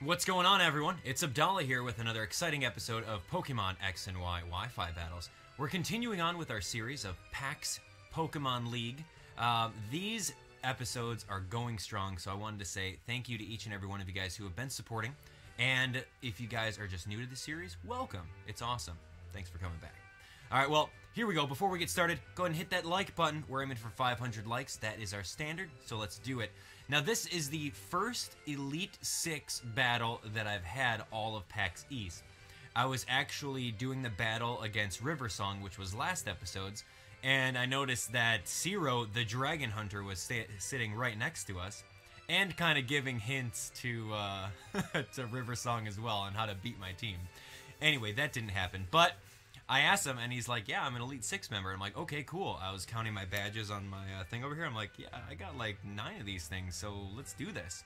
What's going on, everyone? It's Abdallah here with another exciting episode of Pokemon X and Y Wi-Fi battles. We're continuing on with our series of PAX Pokemon League. These episodes are going strong, so I wanted to say thank you to each and every one of you guys who have been supporting. And if you guys are just new to the series, welcome. It's awesome. Thanks for coming back. All right, well, here we go. Before we get started, go ahead and hit that like button. We're aiming for 500 likes. That is our standard, so let's do it. Now, this is the first Elite Six battle that I've had all of PAX East. I was actually doing the battle against River Song, which was last episode's, and I noticed that Ciro, the Dragon Hunter, was sitting right next to us, and kind of giving hints to, to River Song as well on how to beat my team. Anyway, that didn't happen, but I asked him, and he's like, yeah, I'm an Elite Six member. I'm like, okay, cool. I was counting my badges on my thing over here. I'm like, yeah, I got like 9 of these things, so let's do this.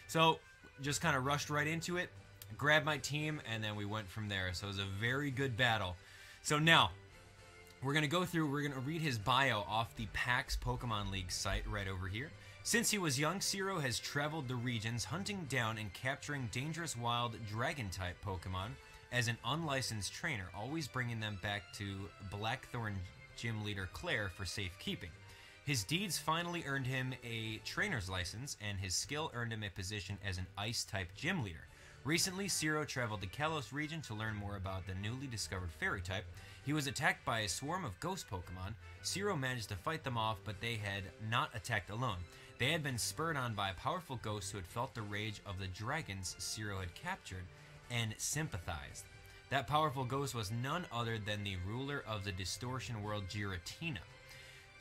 So just kind of rushed right into it, grabbed my team, and then we went from there. So it was a very good battle. So now, we're going to go through, we're going to read his bio off the PAX Pokemon League site right over here. Since he was young, Ciro has traveled the regions, hunting down and capturing dangerous wild Dragon-type Pokemon as an unlicensed trainer, always bringing them back to Blackthorn gym leader Claire for safekeeping. His deeds finally earned him a trainer's license, and his skill earned him a position as an Ice-type gym leader. Recently, Ciro traveled to Kalos region to learn more about the newly discovered Fairy-type. He was attacked by a swarm of ghost Pokemon. Ciro managed to fight them off, but they had not attacked alone. They had been spurred on by a powerful ghost who had felt the rage of the dragons Ciro had captured and sympathized. That powerful ghost was none other than the ruler of the distortion world, Giratina.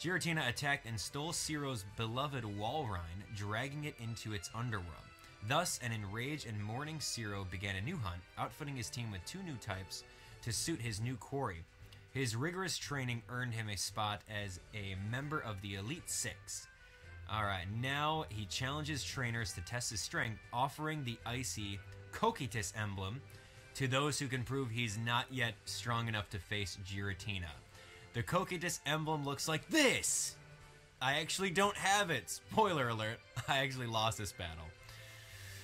Giratina attacked and stole Ciro's beloved Walrein, dragging it into its underworld. Thus, an enraged and mourning Ciro began a new hunt, outfitting his team with 2 new types to suit his new quarry. His rigorous training earned him a spot as a member of the Elite Six. Alright, now he challenges trainers to test his strength, offering the icy Cocytus emblem to those who can prove he's not yet strong enough to face Giratina. The Cocytus emblem looks like this! I actually don't have it. Spoiler alert, I actually lost this battle.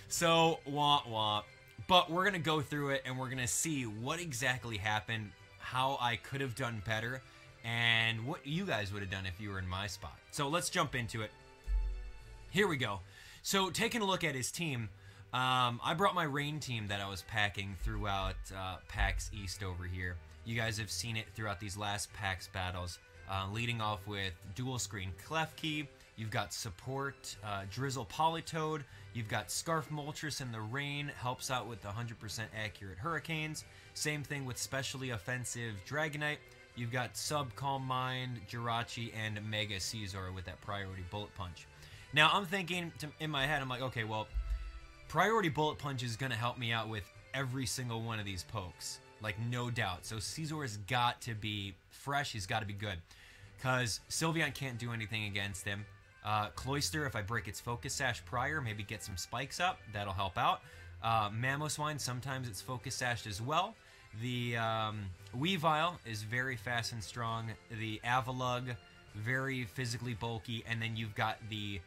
So, wah wah. But we're going to go through it and we're going to see what exactly happened, how I could have done better, and what you guys would have done if you were in my spot. So let's jump into it. Here we go. So taking a look at his team, I brought my rain team that I was packing throughout PAX East over here. You guys have seen it throughout these last PAX battles, leading off with dual screen Klefki. You've got support Drizzle Politoed. You've got Scarf Moltres in the rain, helps out with 100% accurate hurricanes. Same thing with specially offensive Dragonite. You've got Sub Calm Mind, Jirachi, and Mega Caesar with that priority Bullet Punch. Now I'm thinking in my head, I'm like, okay, well, Priority Bullet Punch is going to help me out with every single one of these pokes. Like, no doubt. So Caesar has got to be fresh. He's got to be good. Because Sylveon can't do anything against him. Cloyster, if I break its Focus Sash prior, maybe get some spikes up. That'll help out. Mamoswine, sometimes it's Focus Sashed as well. The Weavile is very fast and strong. The Avalugg, very physically bulky. And then you've got the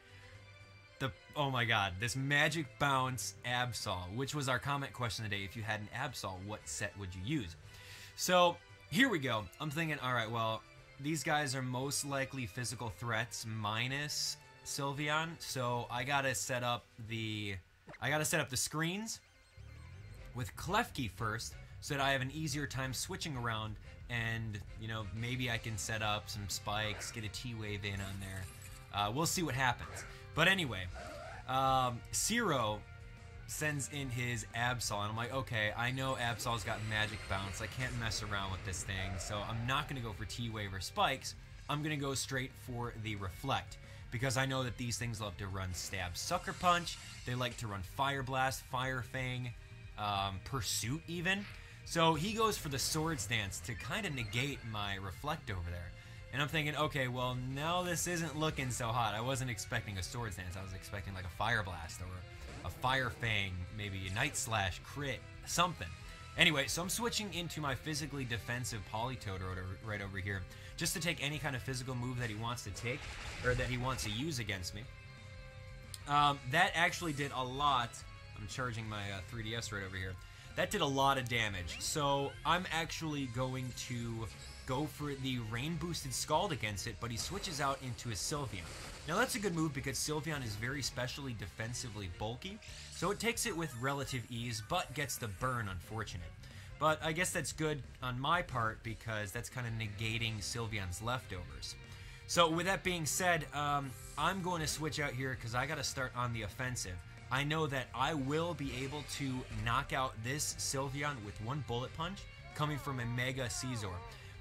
oh my god, this Magic Bounce Absol, which was our comment question today. If you had an Absol, what set would you use? So here we go. I'm thinking, all right, well, these guys are most likely physical threats minus Sylveon, so I gotta set up the screens with Klefki first, so that I have an easier time switching around, and you know, maybe I can set up some spikes, get a T-Wave in on there. We'll see what happens. But anyway, Ciro sends in his Absol, and I'm like, okay, I know Absol's got Magic Bounce. I can't mess around with this thing, so I'm not going to go for T-Wave or Spikes. I'm going to go straight for the Reflect, because I know that these things love to run Stab Sucker Punch. They like to run Fire Blast, Fire Fang, Pursuit even. So he goes for the Swords Dance to kind of negate my Reflect over there. And I'm thinking, okay, well, now this isn't looking so hot. I wasn't expecting a Swords Dance. I was expecting like a Fire Blast or a Fire Fang, maybe a Night Slash, Crit, something. Anyway, so I'm switching into my physically defensive Politoed right over here, just to take any kind of physical move that he wants to take, or that he wants to use against me. That actually did a lot I'm charging my 3DS right over here. That did a lot of damage. So I'm actually going to go for the rain boosted Scald against it, but he switches out into a Sylveon. Now that's a good move because Sylveon is very specially defensively bulky, so it takes it with relative ease, but gets the burn, unfortunate. But I guess that's good on my part because that's kind of negating Sylveon's leftovers. So with that being said, I'm going to switch out here because I got to start on the offensive. I know that I will be able to knock out this Sylveon with one bullet punch coming from a Mega Scizor.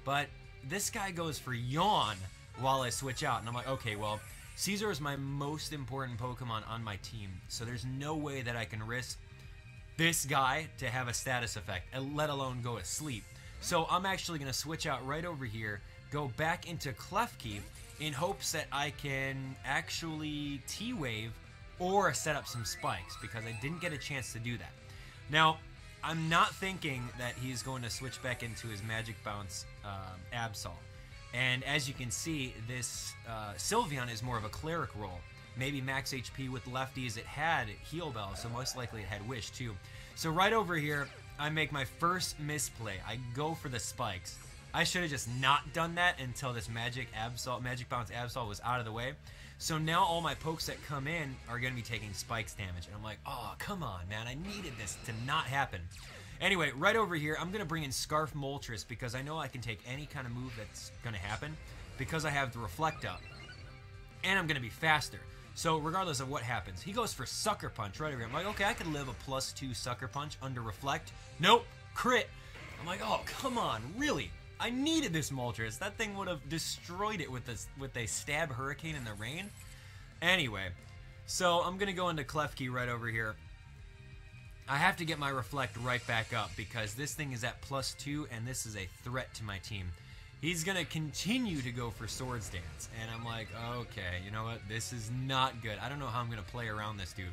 But this guy goes for Yawn while I switch out, and I'm like, okay, well, Scizor is my most important Pokemon on my team, so there's no way that I can risk this guy to have a status effect, let alone go to sleep. So I'm actually going to switch out right over here, go back into Klefki in hopes that I can actually T-Wave or set up some spikes, because I didn't get a chance to do that. Now, I'm not thinking that he's going to switch back into his Magic Bounce Absol. And as you can see, this Sylveon is more of a Cleric role. Maybe max HP with lefties. It had Heal Bell, so most likely it had Wish too. So right over here, I make my first misplay. I go for the spikes. I should have just not done that until this Magic Bounce Absol was out of the way. So now all my pokes that come in are going to be taking spikes damage. And I'm like, oh, come on, man. I needed this to not happen. Anyway, right over here, I'm going to bring in Scarf Moltres because I know I can take any kind of move that's going to happen because I have the Reflect up. And I'm going to be faster. So regardless of what happens, he goes for Sucker Punch right over here. I'm like, okay, I could live a +2 Sucker Punch under Reflect. Nope, crit. I'm like, oh, come on, really? I needed this Moltres. That thing would have destroyed it with a Stab Hurricane in the rain. Anyway, so I'm going to go into Klefki right over here. I have to get my Reflect right back up because this thing is at +2 and this is a threat to my team. He's going to continue to go for Swords Dance. And I'm like, okay, you know what? This is not good. I don't know how I'm going to play around this dude.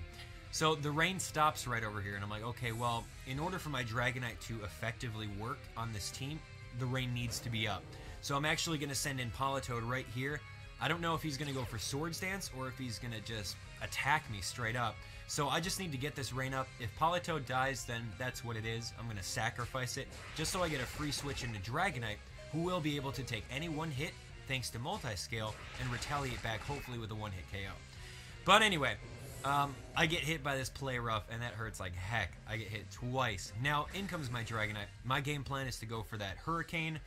So the rain stops right over here. And I'm like, okay, well, in order for my Dragonite to effectively work on this team, the rain needs to be up. So I'm actually going to send in Politoed right here. I don't know if he's going to go for Swords Dance or if he's going to just attack me straight up. So I just need to get this rain up. If Politoed dies, then that's what it is. I'm going to sacrifice it just so I get a free switch into Dragonite, who will be able to take any one hit thanks to Multiscale and retaliate back, hopefully with a one-hit KO. But anyway, I get hit by this Play Rough, and that hurts like heck. I get hit twice. Now, in comes my Dragonite. My game plan is to go for that Hurricane.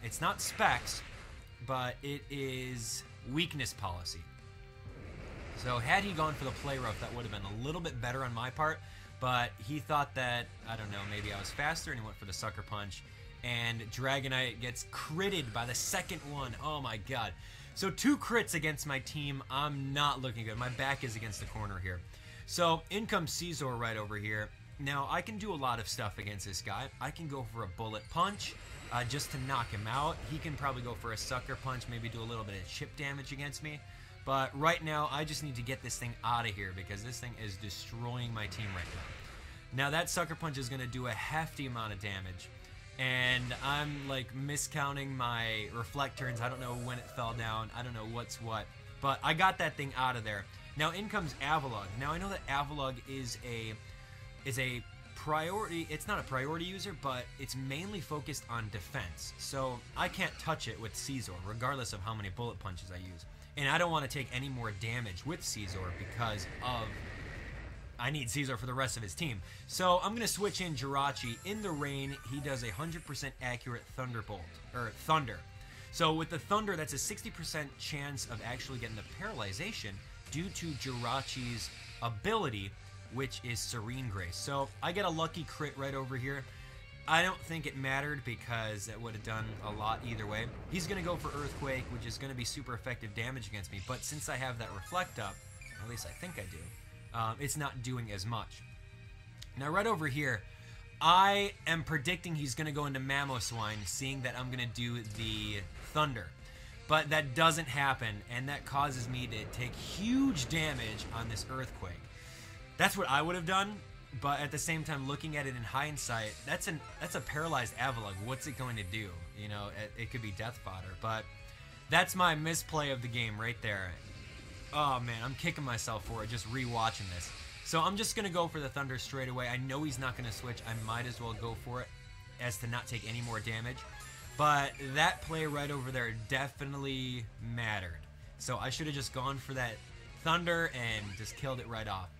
It's not Specs, but it is Weakness Policy. So had he gone for the Play Rough, that would have been a little bit better on my part, but he thought that, I don't know, maybe I was faster, and he went for the Sucker Punch, and Dragonite gets critted by the second one. Oh my god. So 2 crits against my team. I'm not looking good. My back is against the corner here. So in comes Scizor right over here. Now I can do a lot of stuff against this guy. I can go for a Bullet Punch just to knock him out. He can probably go for a Sucker Punch, maybe do a little bit of chip damage against me. But right now I just need to get this thing out of here because this thing is destroying my team right now. Now that Sucker Punch is going to do a hefty amount of damage. And I'm like miscounting my Reflect turns. I don't know when it fell down. I don't know what's what. But I got that thing out of there. Now in comes Avalugg. Now I know that Avalugg is a priority. It's not a priority user, but it's mainly focused on defense. So I can't touch it with Scizor, regardless of how many bullet punches I use. And I don't want to take any more damage with Scizor because of I need Scizor for the rest of his team. So I'm going to switch in Jirachi. In the rain, he does a 100% accurate Thunderbolt, or Thunder. So with the Thunder, that's a 60% chance of actually getting the Paralyzation due to Jirachi's ability, which is Serene Grace. So I get a lucky crit right over here. I don't think it mattered because it would have done a lot either way. He's going to go for Earthquake, which is going to be super effective damage against me. But since I have that Reflect up, at least I think I do, it's not doing as much. Now right over here, I am predicting he's going to go into Mamoswine, seeing that I'm going to do the Thunder. But that doesn't happen, and that causes me to take huge damage on this Earthquake. That's what I would have done, but at the same time, looking at it in hindsight, that's a paralyzed Avalugg. What's it going to do? You know, it could be death fodder, but that's my misplay of the game right there. Oh man, I'm kicking myself for it, just re-watching this. So I'm just going to go for the Thunder straight away. I know he's not going to switch. I might as well go for it as to not take any more damage. But that play right over there definitely mattered. So I should have just gone for that Thunder and just killed it right off.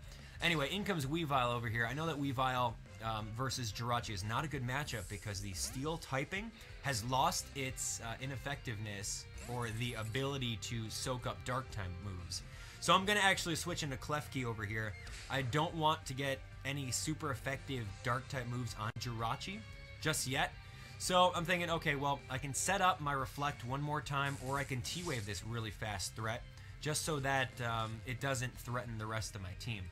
Anyway, in comes Weavile over here. I know that Weavile versus Jirachi is not a good matchup because the Steel typing has lost its ineffectiveness or the ability to soak up Dark type moves. So I'm going to actually switch into Klefki over here. I don't want to get any super effective Dark type moves on Jirachi just yet. So I'm thinking, okay, well, I can set up my Reflect one more time, or I can T-Wave this really fast threat just so that it doesn't threaten the rest of my team.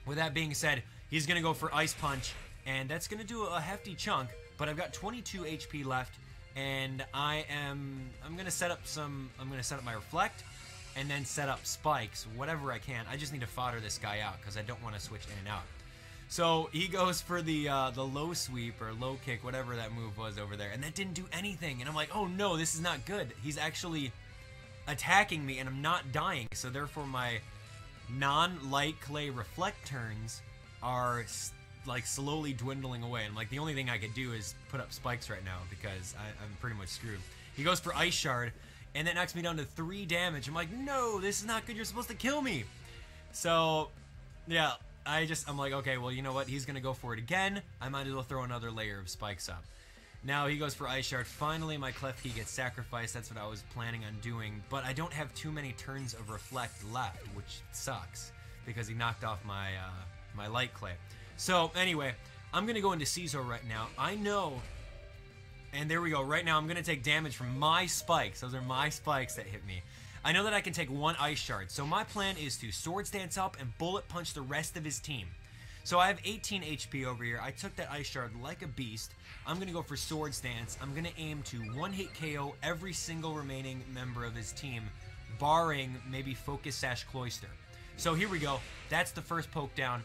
With that being said, he's going to go for Ice Punch, and that's going to do a hefty chunk, but I've got 22 HP left, and I'm going to set up my Reflect, and then set up spikes, whatever I can. I just need to fodder this guy out because I don't want to switch in and out. So he goes for the low sweep or low kick, whatever that move was over there, and that didn't do anything. And I'm like, oh no, this is not good. He's actually attacking me, and I'm not dying. So therefore, my non-light clay reflect turns are like slowly dwindling away. And like the only thing I could do is put up spikes right now because I'm pretty much screwed. He goes for Ice Shard. And that knocks me down to 3 damage. I'm like, no, this is not good. You're supposed to kill me. So, yeah, I'm like, okay, well, you know what? He's going to go for it again. I might as well throw another layer of spikes up. Now he goes for Ice Shard. Finally, my Klefki gets sacrificed. That's what I was planning on doing. But I don't have too many turns of Reflect left, which sucks. Because he knocked off my, my Light Clay. So, anyway, I'm going to go into Ciro right now. I know... And there we go. Right now, I'm going to take damage from my spikes. Those are my spikes that hit me. I know that I can take 1 Ice Shard. So my plan is to Swords Dance up and Bullet Punch the rest of his team. So I have 18 HP over here. I took that Ice Shard like a beast. I'm going to go for Swords Dance. I'm going to aim to one-hit KO every single remaining member of his team, barring maybe Focus Sash Cloyster. So here we go. That's the first poke down.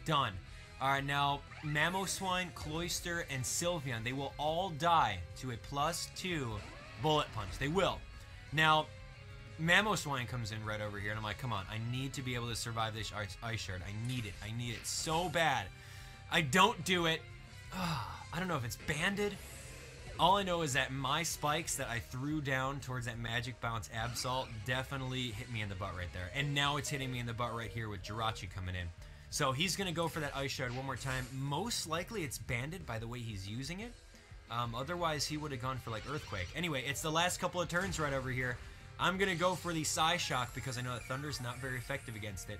Done. Alright, now, Mamoswine, Cloyster, and Sylveon, they will all die to a +2 Bullet Punch. They will. Now, Mamoswine comes in right over here, and I'm like, come on, I need to be able to survive this Ice Shard. I need it. I need it so bad. I don't do it. I don't know if it's banded. All I know is that my spikes that I threw down towards that Magic Bounce Absol definitely hit me in the butt right there. And now it's hitting me in the butt right here with Jirachi coming in. So he's going to go for that Ice Shard one more time. Most likely it's banded by the way he's using it. Otherwise, he would have gone for like Earthquake. Anyway, it's the last couple of turns right over here. I'm going to go for the Psy Shock because I know that Thunder's not very effective against it.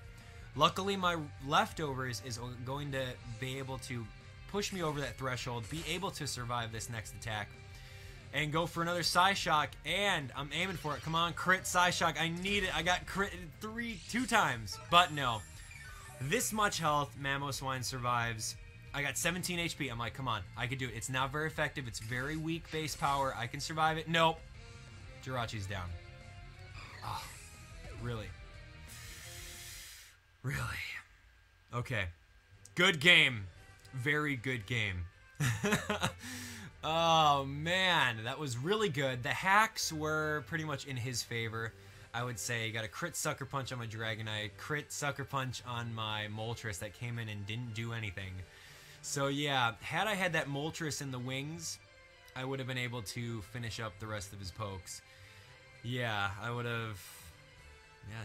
Luckily, my leftovers is going to be able to push me over that threshold, be able to survive this next attack, and go for another Psy Shock, and I'm aiming for it. Come on, crit Psy Shock. I need it. I got crit 2 times, but no. This much health, Mamoswine survives. I got 17 HP. I'm like, come on, I can do it. It's not very effective. It's very weak base power. I can survive it. Nope. Jirachi's down. Oh, really? Really? Okay. Good game. Very good game. Oh, man. That was really good. The hacks were pretty much in his favor. I would say got a crit Sucker Punch on my Dragonite, crit Sucker Punch on my Moltres that came in and didn't do anything. So yeah, had I had that Moltres in the wings, I would have been able to finish up the rest of his pokes. Yeah, I would have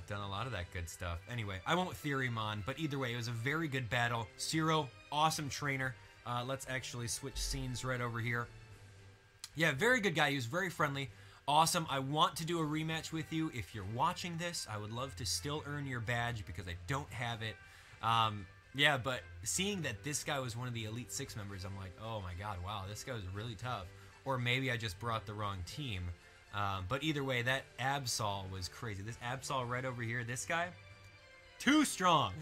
done a lot of that good stuff. Anyway, I won't theory him on, but either way, it was a very good battle. Ciro, awesome trainer. Let's actually switch scenes right over here. Yeah, very good guy. He was very friendly. Awesome. I want to do a rematch with you. If you're watching this, I would love to still earn your badge because I don't have it. Yeah, but seeing that this guy was one of the Elite 6 members, I'm like, oh my god, wow, this guy was really tough. Or maybe I just brought the wrong team. But either way, that Absol was crazy. This Absol right over here, this guy, too strong.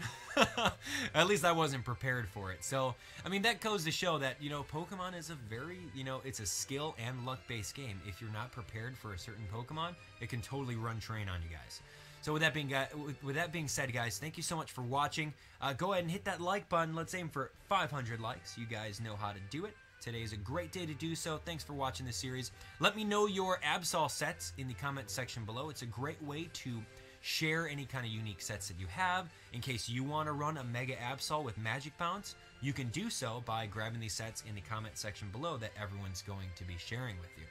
At least I wasn't prepared for it. So, I mean, that goes to show that, you know, Pokemon is a very, you know, it's a skill and luck-based game. If you're not prepared for a certain Pokemon, it can totally run train on you guys. So with that being said, guys, thank you so much for watching. Go ahead and hit that like button. Let's aim for 500 likes. You guys know how to do it. Today is a great day to do so. Thanks for watching this series. Let me know your Absol sets in the comment section below. It's a great way to share any kind of unique sets that you have. In case you want to run a Mega Absol with Magic Bounce, you can do so by grabbing these sets in the comment section below that everyone's going to be sharing with you.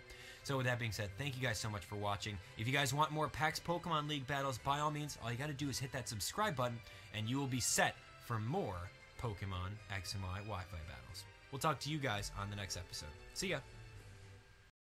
So with that being said, thank you guys so much for watching. If you guys want more PAX Pokemon League battles, by all means, all you got to do is hit that subscribe button, and you will be set for more Pokemon X and Y Wi-Fi battles. We'll talk to you guys on the next episode. See ya!